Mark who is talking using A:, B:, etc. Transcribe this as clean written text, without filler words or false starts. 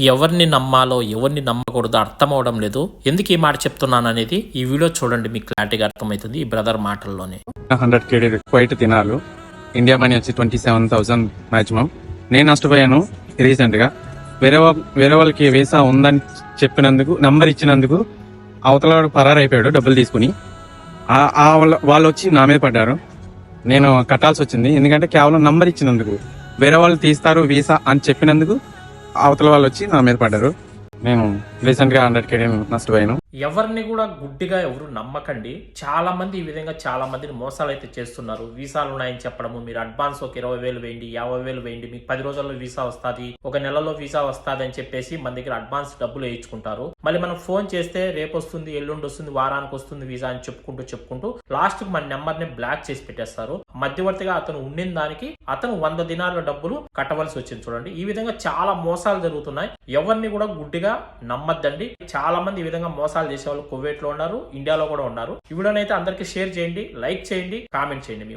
A: ఎవరిని నమ్మాలో ఎవరిని నమ్మకూడదో అర్థం అవడం లేదు. ఎందుకు ఈ మాట చెప్తున్నాను అనేది ఈ వీడియో చూడండి, మీకు క్లారిటీగా అర్థమవుతుంది ఈ బ్రదర్ మాటల్లోనే.
B: 100 KD కువైట్ తినాలు ఇండియా మనీ వచ్చి 27,000 మాక్సిమం. నేను నష్టపోయాను రీసెంట్ గా. వేరే వాళ్ళకి వీసా ఉందని చెప్పినందుకు, నంబర్ ఇచ్చినందుకు అవతల పరారు అయిపోయాడు డబ్బులు తీసుకుని. వాళ్ళు వచ్చి నా మీద పడ్డారు. నేను కట్టాల్సి వచ్చింది, ఎందుకంటే కేవలం నంబర్ ఇచ్చినందుకు. వేరే వాళ్ళు తీస్తారు వీసా అని చెప్పినందుకు అవతల వాళ్ళు వచ్చి నా మీద పడ్డారు. నేను రీసెంట్ గా 100 KD నష్టపోయాను.
A: ఎవరిని కూడా గుడ్డిగా ఎవరు నమ్మకండి. చాలా మంది ఈ విధంగా చాలా మందిని మోసాలు అయితే చేస్తున్నారు. వీసాలు ఉన్నాయని చెప్పడము, మీరు అడ్వాన్స్ ఒక 20,000 వేయండి, 50,000 వేయండి, మీకు 10 రోజుల్లో వీసా వస్తుంది, ఒక నెలలో వీసా వస్తుంది అని చెప్పేసి మన దగ్గర అడ్వాన్స్ డబ్బులు వేయించుకుంటారు. మళ్ళీ మనం ఫోన్ చేస్తే రేపు వస్తుంది, ఎల్లుండి వస్తుంది, వారానికి వస్తుంది వీసా అని చెప్పుకుంటూ లాస్ట్ కు మన నెంబర్ ని బ్లాక్ చేసి పెట్టేస్తారు. మధ్యవర్తిగా అతను ఉండిన దానికి అతను 100 దినాల డబ్బులు కట్టవలసి వచ్చింది. చూడండి, ఈ విధంగా చాలా మోసాలు జరుగుతున్నాయి. ఎవరిని కూడా గుడ్డిగా నమ్మద్దండి. చాలా మంది ఈ విధంగా మోసాలు చేసేవాళ్ళు కువైట్ లో ఉన్నారు, ఇండియాలో కూడా ఉన్నారు. ఈ వీడియోని అయితే అందరికీ షేర్ చేయండి, లైక్ చేయండి, కామెంట్ చేయండి. మీ